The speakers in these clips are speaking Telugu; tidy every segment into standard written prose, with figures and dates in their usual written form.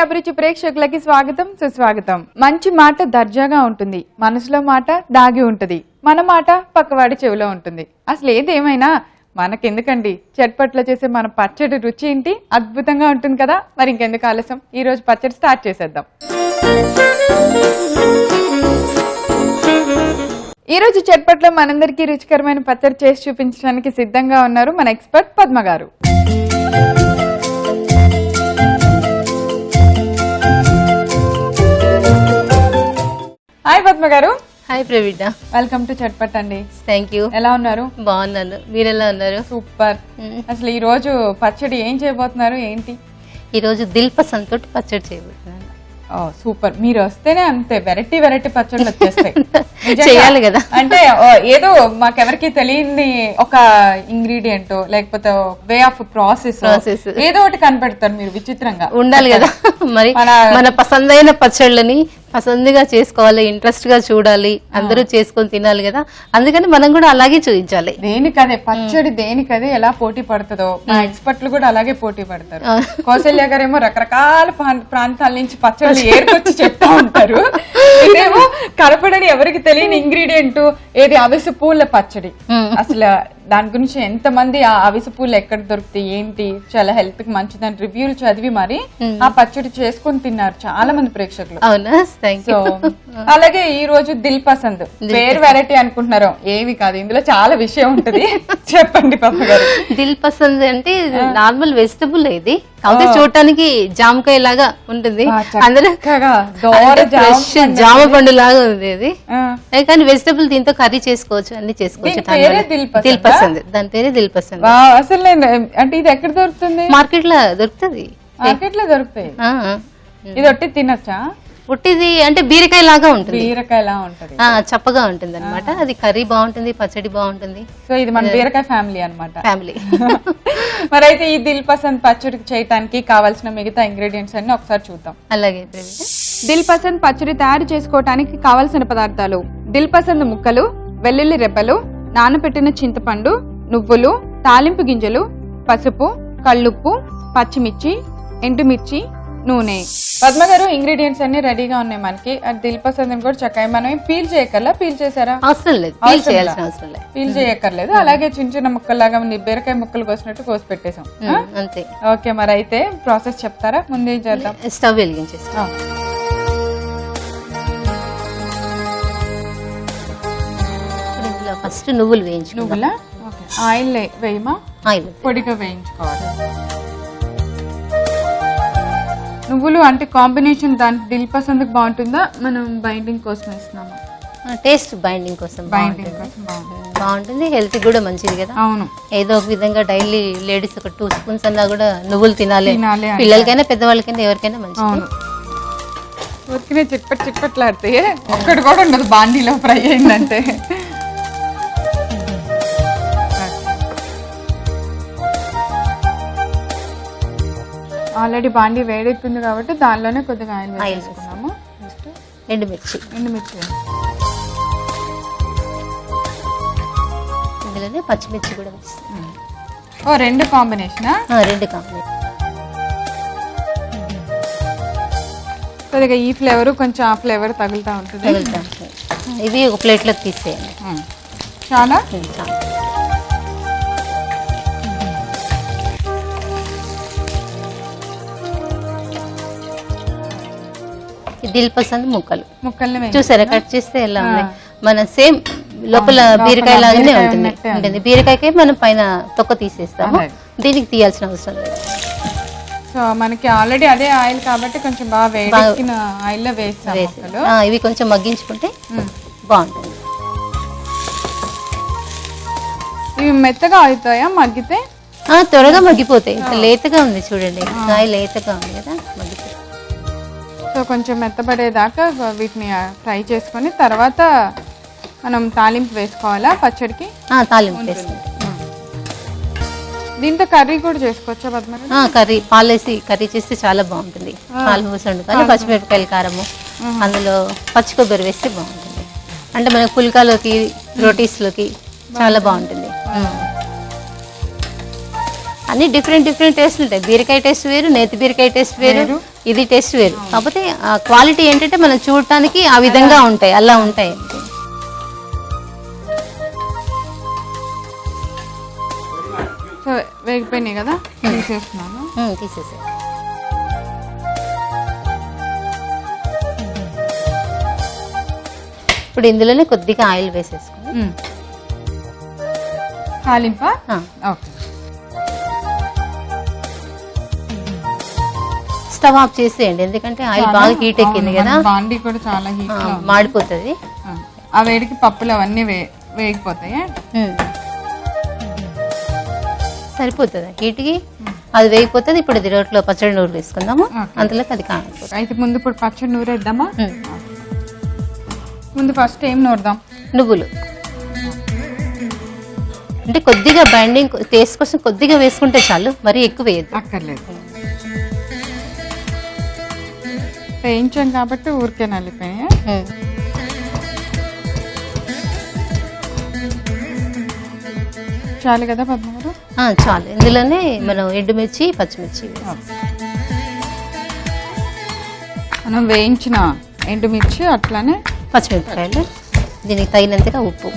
అభిరుచి ప్రేక్షకులకి స్వాగతం సుస్వాగతం. మంచి మాట దర్జాగా ఉంటుంది, మనసులో మాట దాగి ఉంటుంది, మన మాట పక్కవాడి చెవిలో ఉంటుంది. అసలు ఏదేమైనా మనకెందుకండి, చట్పట్లో చేసే మన పచ్చడి రుచి ఏంటి అద్భుతంగా ఉంటుంది కదా. మరి ఇంకెందుకు ఆలస్యం, ఈ రోజు పచ్చడి స్టార్ట్ చేసేద్దాం. ఈ రోజు చట్పట్లో మనందరికీ రుచికరమైన పచ్చడి చేసి చూపించడానికి సిద్ధంగా ఉన్నారు మన ఎక్స్పర్ట్ పద్మ గారు. హాయ్ పద్మ గారు. Hi Praveena, welcome to Chatpat అండి. Thank you. ఎలా ఉన్నారు? బాగున్నాను, మీరు ఎలా ఉన్నారు? సూపర్. అసలు ఈ రోజు పచ్చడి ఏం చేయబోతున్నారు, ఏంటి? ఈ రోజు దిల్ పసంద్ తోటి పచ్చడి చేయబోతున్నాను. సూపర్. మీరు వస్తేనే అంతే వెరైటీ వెరైటీ పచ్చళ్ళు వచ్చేస్తాయి. చేయాలి కదా, అంటే ఏదో మాకెవరికి తెలియని ఒక ఇంగ్రీడియంట్ లేకపోతే వే ఆఫ్ ప్రాసెస్ ఏదో ఒకటి కనిపెడతారు మీరు, విచిత్రంగా ఉండాలి కదా. మరి మన పసందైన పచ్చళ్ళని పసందుగా చేసుకోవాలి, ఇంట్రెస్ట్ గా చూడాలి, అందరూ చేసుకొని తినాలి కదా. అందుకని మనం కూడా అలాగే చూపించాలి. దేనికదే పచ్చడి దేనికదే ఎలా పోటీ పడుతుందో మా ఎక్స్పర్ట్లు కూడా అలాగే పోటీ పడతారు. కౌశల్య గారేమో రకరకాల ప్రాంతాల నుంచి పచ్చళ్ళు ఏర్కొచ్చి చెప్తా ఉంటారు. ఇదేమో కలపడని ఎవరికి తెలియని ఇంగ్రీడియంట్ ఏది, అవిసె పూల పచ్చడి. అసలు దాని గురించి ఎంత మంది ఆ అవిసె పూలు ఎక్కడ దొరుకుతాయి ఏంటి, చాలా హెల్త్ కి మంచిదని రివ్యూలు చదివి మరి ఆ పచ్చడి చేసుకుని తిన్నారు చాలా మంది ప్రేక్షకులు. సో అలాగే ఈ రోజు దిల్ పసంద్ వేరు వెరైటీ అనుకుంటున్నారు, ఏమి కాదు, ఇందులో చాలా విషయం ఉంటది. చెప్పండి పద్మ గారు. దిల్ పసంద్ అంటే నార్మల్ వెజిటబుల్, ఇది కాకపోతే చూడటానికి జామకాయ లాగా ఉంటుంది, అందులో ఫ్రెష్ జామ పండు లాగా ఉంది ఇది. కానీ వెజిటబుల్ దీంతో కర్రీ చేసుకోవచ్చు, అన్ని చేసుకోవచ్చు. దిల్ పసంద్, దాని పేరే దిల్ పసంద్. అసలు అంటే ఇది ఎక్కడ దొరుకుతుంది? మార్కెట్ లో దొరుకుతుంది. మార్కెట్ లో దొరుకుతాయి. ఇది ఒట్టి తినొచ్చా? పుట్టిది అంటే బీరకాయ లాగా ఉంటుంది, బీరకాయలా ఉంటుంది, చప్పగా ఉంటుంది అనమాట. అది కర్రీ బాగుంటుంది, పచ్చడి బాగుంటుంది. సో ఇది మన బీరకాయ ఫ్యామిలీ అనమాట. ఫ్యామిలీ. మరి అయితే ఈ దిల్ పసంద్ పచ్చడికి చేయడానికి కావాల్సిన మిగతా ఇంగ్రీడియంట్స్ అన్ని ఒకసారి చూద్దాం. అలాగే. దిల్ పసంద్ పచ్చడి తయారు చేసుకోవడానికి కావలసిన పదార్థాలు: దిల్ పసంద్ ముక్కలు, వెల్లుల్లి రెబ్బలు, నానబెట్టిన చింతపండు, నువ్వులు, తాలింపు గింజలు, పసుపు, కళ్ళుప్పు, పచ్చిమిర్చి, ఎండుమిర్చి, నూనె. పద్మ గారు, ఇంగ్రీడియంట్స్ అన్ని రెడీగా ఉన్నాయి మనకి. దిల్ పసంద్ కూడా చక్కగా మనం పీల్ చేయక్కర్లా? పీల్ చేసారా? అవసరం లేదు, పీల్ చేయక్కర్లేదు. అలాగే చిన్న చిన్న ముక్కల్లాగా బీరకాయ ముక్కలు కోసినట్టు కోసి పెట్టేసాం అంతే. ఓకే, మరి అయితే ప్రాసెస్ చెప్తారా? ముందే చేద్దాం. స్టవ్ వెలిగించేస్తాం. ఫస్ట్ నువ్వులు వేయించుకోవాలి. ఆయిల్ వేయమా? ఆయిల్ పొడిగా వేయించుకోవాలి. నువ్వులు అంటే కాంబినేషన్ దానికి దిల్ పసంద్ బాగుంటుందా, మనం బైండింగ్ కోసం వేస్తున్నాము? టేస్ట్ బైండింగ్ కోసం బాగుంటుంది, హెల్త్ కూడా మంచిది కదా. అవును. ఏదో ఒక విధంగా డైలీ లేడీస్ ఒక 2 స్పూన్స్ అన్నా కూడా నువ్వులు తినాలి, పిల్లలకైనా పెద్దవాళ్ళకైనా ఎవరికైనా మంచిది. ఉతికినే చిట్పట్లాడితే ఒక్కటి కూడా ఉండదు బాండీలో ఫ్రై అయిందంటే. ఆల్రెడీ బాండీ వేడెక్కింది కాబట్టి దానిలోనే కొద్దిగా ఆయిల్ వేసుకున్నాము. ఎండుమిర్చి ఇందులోనే పచ్చిమిర్చి కూడా వేస్తాం. రెండు కాంబినేషన్. కొద్దిగా ఈ ఫ్లేవర్ కొంచెం ఆ ఫ్లేవర్ తగులుతా ఉంటుంది. ఇవి ఒక ప్లేట్ లోకి తీసేయండి. చాలా దిల్ పసంద్ ముక్కలు ముక్కల్ని చూసారా కట్ చేస్తే ఎలా ఉంది, మన సేమ్ లోపల బీరకాయ లాగానే ఉంటుంది. బీరకాయకే మనం పైన తొక్క తీసేస్తాము, దీనికి తీయాల్సిన అవసరం లేదు. సో మనకి ఆల్రెడీ అదే ఆయిల్ కాబట్టి కొంచెం బాగా వేడిన ఆయిల్ లో వేస్తాము. ఇవి కొంచెం మగ్గించుకుంటే బాగుంటుంది. ఇవి మెత్తగా అవుతాయా మగ్గితే? త్వరగా మగ్గిపోతాయి. లేతగా ఉంది చూడండి, కాయ లేతగా ఉంది కదా, మగ్గిపోతాయి. సో కొంచెం మెత్తబడేదాకా వీటిని ఫ్రై చేసుకొని తర్వాత మనం తాలింపు వేసుకోవాలా పచ్చడికి? తాలింపు వేసుకోవాలి. దీంతో కర్రీ కూడా చేసుకోవచ్చా పద్మ? కర్రీ పాలేసి కర్రీ చేస్తే చాలా బాగుంటుంది. పాలు పోసి వండుకొని పచ్చిమిరపకాయల కారము, అందులో పచ్చి కొబ్బరి వేస్తే బాగుంటుంది. అంటే మనకు పుల్కాలోకి, రోటీస్లోకి చాలా బాగుంటుంది. అన్ని డిఫరెంట్ డిఫరెంట్ టేస్ట్లు ఉంటాయి. బీరకాయ టేస్ట్ వేరు, నేతి బీరకాయ టేస్ట్ వేరు, ఇది టేస్ట్ వేరు. కాకపోతే క్వాలిటీ ఏంటంటే మనం చూడటానికి ఆ విధంగా ఉంటాయి, అలా ఉంటాయి. సో వేగిపోయినాయి కదా, తీసేస్తున్నాను. తీసేసే. ఇప్పుడు ఇందులోనే కొద్దిగా ఆయిల్ వేసేసుకుని తాలింప. ఓకే, స్టవ్ ఆఫ్ చేసేయండి, ఎందుకంటే ఆయిల్ బాగా హీట్ ఎక్కింది కదా, బాండి కూడా చాలా హీట్ మాడిపోతుంది. ఆ వేడికి పప్పులు అవన్నీ వేగిపోతాయి. సరిపోతుంది హీట్కి, అది వేగిపోతుంది. ఇప్పుడు ఇది రోట్లో పచ్చడి నూరు వేసుకుందాము, అంతలోకి అది కాకపోతే. అయితే ముందు ఇప్పుడు పచ్చడి నూరేద్దామా? ముందు ఫస్ట్ ఏం నూరుదాం? నువ్వులు. అంటే కొద్దిగా బైండింగ్ టేస్ట్ కోసం కొద్దిగా వేసుకుంటే చాలు, మరీ ఎక్కువ వేయద్దు. అక్కర్లేదు, వేయించాం కాబట్టి ఊరికే నలిపోయాయి. చాలు కదా పద్మ గారు? చాలు. ఇందులోనే మనం ఎండుమిర్చి, పచ్చిమిర్చి, మనం వేయించిన ఎండుమిర్చి, అట్లానే పచ్చిమిరపకాయలు, దీనికి తగినంతగా ఉప్పు,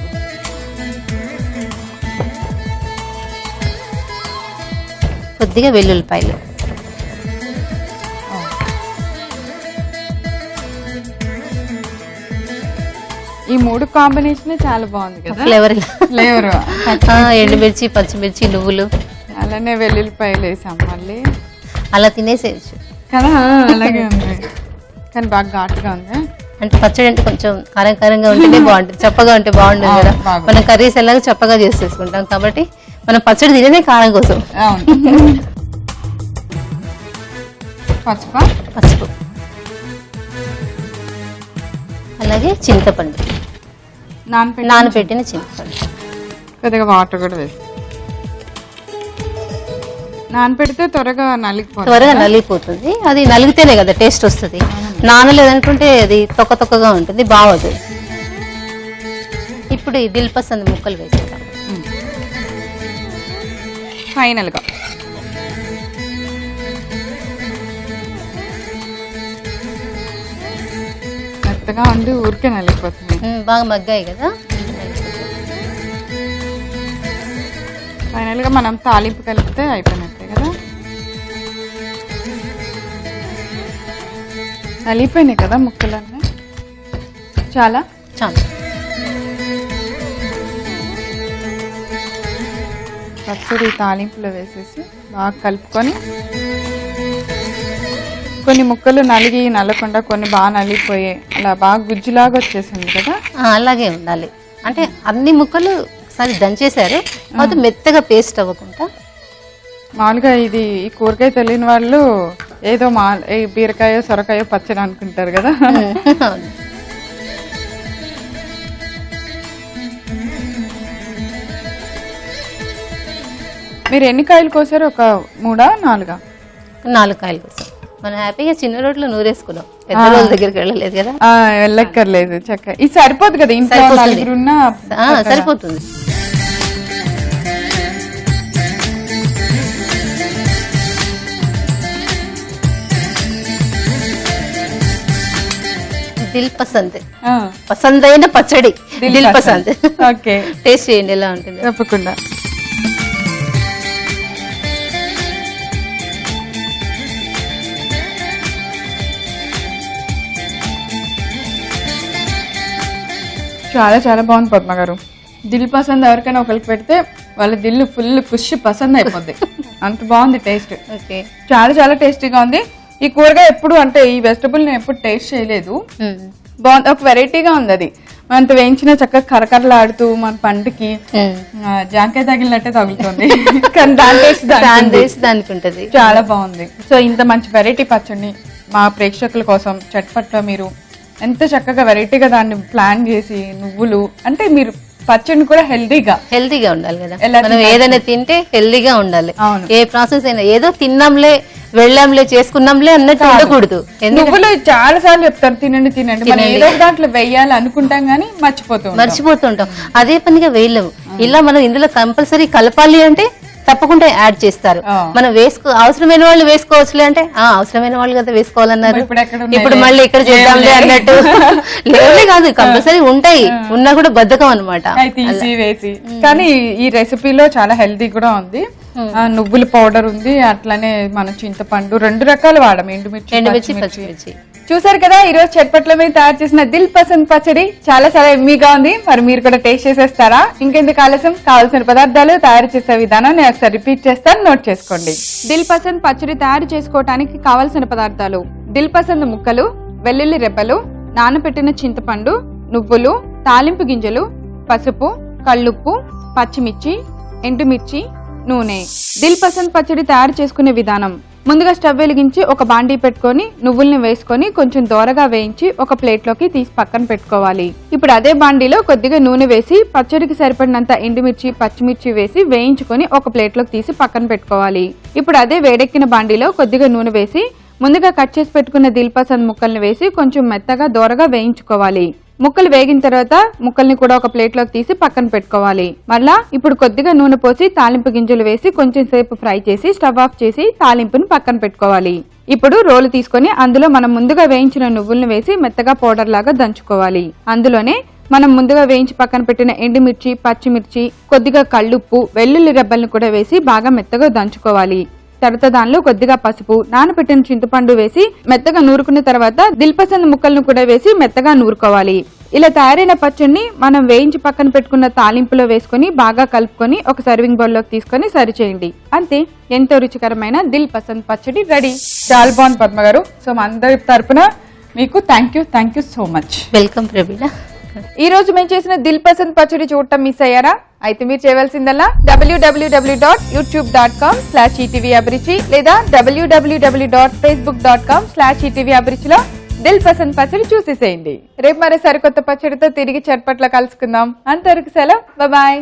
కొద్దిగా వెల్లుల్లిపాయలు, ఈ మూడు కాంబినేషన్ చాలా బాగుంది కదా, ఫ్లేవర్. ఎండుమిర్చి, పచ్చిమిర్చి, నువ్వులు, అలానే వెల్లుల్లిపాయలు వేసాం మళ్ళీ, అలా తినేసేయచ్చు కదా. అలాగే ఉంది, కానీ బాగా ఘాటుగా ఉంది. అంటే పచ్చడి అంటే కొంచెం కారం కారంగా ఉంటేనే బాగుంటుంది, చప్పగా ఉంటే బాగుంటుంది కదా. మనం కర్రీస్ ఎలాగో చప్పగా చేసేసుకుంటాం, కాబట్టి మనం పచ్చడి తినేదే కారం కోసం. పసుపు, అలాగే చింతపండు, నానబెట్టిన చింతపండు, కొద్దిగా వాటర్ కూడా వేసి నానబెడితే త్వరగా నలిగిపోతుంది. అది నలిగితేనే కదా టేస్ట్ వస్తుంది, నానలేదనుకుంటే అది తొక్క తొక్కగా ఉంటుంది, బాగోదు. ఇప్పుడు ఈ దిల్ పసంద్ ముక్కలు వేసేద్దాం ఫైనల్ గా. మెత్తగా ఉండి ఊరికే నలిగిపోతుంది, బాగా మగ్గాయి కదా. ఫైనల్ గా మనం తాలింపు కలిపితే అయిపోయినట్టే కదా. నలిగిపోయినాయి కదా ముక్కలన్నీ, చాలా పచ్చడి తాలింపులో వేసేసి బాగా కలుపుకొని, కొన్ని ముక్కలు నల్లకుండా కొన్ని బాగా నలిగిపోయాయి, అలా బాగా గుజ్జులాగా వచ్చేసింది కదా. అలాగే ఉండాలి, అంటే అన్ని ముక్కలు ఒకసారి దంచేశారు, అది మెత్తగా పేస్ట్ అవ్వకుండా. మామూలుగా ఇది ఈ కూరగాయ తెలియని వాళ్ళు ఏదో బీరకాయ సొరకాయ పచ్చడి అనుకుంటారు కదా. మీరు ఎన్ని కాయలు కోసారు? ఒక 3 4 కాయలు కోసారు. మనం హ్యాపీగా చిన్న రోడ్లో నూరేసుకున్నాం, పెద్ద రోజుల దగ్గరికి వెళ్ళలేదు కదా, వెళ్ళక్కర్లేదు. చక్కగా ఇది సరిపోదు కదా, ఇంట్లో నలుగురున్నా సరిపోతుంది. దిల్ పసంద్, పసందైన పచ్చడి దిల్ పసంద్. ఓకే, టేస్ట్ చేయండి ఎలా ఉంటుంది. తప్పకుండా. చాలా చాలా బాగుంది పద్మ గారు. దిల్ పసంద్ ఎవరికైనా ఒకరికి పెడితే వాళ్ళ దిల్లు ఫుల్ ఖుషి పసంద్ అయిపోద్ది, అంత బాగుంది టేస్ట్. చాలా చాలా టేస్టీగా ఉంది. ఈ కూరగాయ ఎప్పుడు అంటే ఈ వెజిటబుల్ నేను ఎప్పుడు టేస్ట్ చేయలేదు, బాగుంది, ఒక వెరైటీగా ఉంది. అది అంత వేయించిన చక్కగా కరకరలాడుతూ మన పంటకి జాంకాయ తగిలినట్టే తగులుతుంది, కానీ దాని టేస్ట్ దానికి ఉంటుంది. చాలా బాగుంది. సో ఇంత మంచి వెరైటీ పచ్చడిని మా ప్రేక్షకుల కోసం చట్పట్లో మీరు ఎంత చక్కగా వెరైటీగా దాన్ని ప్లాన్ చేసి, నువ్వులు అంటే మీరు పచ్చడిని కూడా హెల్దీగా ఉండాలి కదా. మనం ఏదైనా తింటే హెల్దీగా ఉండాలి. ఏ ప్రాసెస్ అయినా ఏదో తిన్నాంలే వెళ్ళాంలే చేసుకున్నాంలే అన్నట్టు ఉండకూడదు. నువ్వులు చాలా సార్లు చెప్తారు తినండి మనం ఏదో దాంట్లో వెయ్యాలి అనుకుంటాం కానీ మర్చిపోతుంటాం. అదే పనిగా వేయలేము. ఇలా మనం ఇందులో కంపల్సరీ కలపాలి అంటే తప్పకుండా యాడ్ చేస్తారు. మనం అవసరమైన వాళ్ళు వేసుకోవచ్చులే అంటే అవసరమైన వాళ్ళు కదా వేసుకోవాలన్నారు, ఇప్పుడు మళ్ళీ ఇక్కడ చేద్దాంలే అన్నట్టు లేవలే కాదు, కంపల్సరీ ఉంటాయి, ఉన్నా కూడా బద్ధకం అనమాట. కానీ ఈ రెసిపీలో చాలా హెల్దీ కూడా ఉంది. నువ్వుల పౌడర్ ఉంది, అట్లానే మనం చింతపండు 2 రకాలు వాడము, ఎండుమిర్చి పచ్చిమిర్చి. చూసారు కదా ఈ రోజు చట్పట్ల మీద తయారు చేసిన దిల్ పసంద్ పచ్చడి చాలా చాలా ఎమ్మీగా ఉంది. మరి మీరు కూడా టేస్ట్ చేసేస్తారా? ఇంకెందుకు ఆలస్యం, కావాల్సిన పదార్థాలు, తయారు చేసే విధానం నేను ఒకసారి రిపీట్ చేస్తాను, నోట్ చేసుకోండి. దిల్ పసంద్ పచ్చడి తయారు చేసుకోవడానికి కావాల్సిన పదార్థాలు: దిల్ పసంద్ ముక్కలు, వెల్లుల్లి రెబ్బలు, నానబెట్టిన చింతపండు, నువ్వులు, తాలింపు గింజలు, పసుపు, కల్లుప్పు, పచ్చిమిర్చి, ఎండుమిర్చి, నూనె. దిల్ పసంద్ పచ్చడి తయారు చేసుకునే విధానం: ముందుగా స్టవ్ వెలిగించి ఒక బాండీ పెట్టుకొని నువ్వుల్ని వేసుకొని కొంచెం దోరగా వేయించి ఒక ప్లేట్ లోకి తీసి పక్కన పెట్టుకోవాలి. ఇప్పుడు అదే బాండీలో కొద్దిగా నూనె వేసి పచ్చడికి సరిపడినంత ఎండుమిర్చి, పచ్చిమిర్చి వేసి వేయించుకొని ఒక ప్లేట్ లోకి తీసి పక్కన పెట్టుకోవాలి. ఇప్పుడు అదే వేడెక్కిన బాండీలో కొద్దిగా నూనె వేసి ముందుగా కట్ చేసి పెట్టుకున్న దిల్ పసంద్ ముక్కల్ని వేసి కొంచెం మెత్తగా దోరగా వేయించుకోవాలి. ముక్కలు వేగిన తర్వాత ముక్కల్ని కూడా ఒక ప్లేట్ లోకి తీసి పక్కన పెట్టుకోవాలి. మళ్ళా ఇప్పుడు కొద్దిగా నూనె పోసి తాలింపు గింజలు వేసి కొంచెం సేపు ఫ్రై చేసి స్టవ్ ఆఫ్ చేసి తాలింపుని పక్కన పెట్టుకోవాలి. ఇప్పుడు రోలు తీసుకొని అందులో మనం ముందుగా వేయించిన నువ్వుల్ని వేసి మెత్తగా పౌడర్ లాగా దంచుకోవాలి. అందులోనే మనం ముందుగా వేయించి పక్కన పెట్టిన ఎండుమిర్చి, పచ్చిమిర్చి, కొద్దిగా కల్లుప్పు, వెల్లుల్లి రెబ్బల్ని కూడా వేసి బాగా మెత్తగా దంచుకోవాలి. తర్వాత దానిలో కొద్దిగా పసుపు, నానబెట్టిన చింతపండు వేసి మెత్తగా నూరుకున్న తర్వాత దిల్ పసంద్ ముక్కలను కూడా వేసి మెత్తగా నూరుకోవాలి. ఇలా తయారైన పచ్చడిని మనం వేయించి పక్కన పెట్టుకున్న తాలింపులో వేసుకుని బాగా కలుపుకొని ఒక సర్వింగ్ బౌల్ లోకి తీసుకొని సర్వ్ చేయండి. అంతే, ఎంతో రుచికరమైన దిల్ పసంద్ పచ్చడి రెడీ. చాలా బాగుంది పద్మ గారు. సో మా అందరి తరపున మీకు thank you so much. Welcome Praveena. ఈ రోజు మేము చేసిన దిల్ పసంద్ పచ్చడి చూడటం మిస్ అయ్యారా? అయితే మీరు చేయవలసిందల్లా www.youtube.com/etvabruchi లేదా www.facebook.com/etvabruchi లో దిల్ పసంద్ పచ్చడి చూసేసేయండి. రేపు మరో సరికొత్త పచ్చడితో తిరిగి చట్పట్ల కలుసుకుందాం. అంతవరకు సెలవు, బాయ్.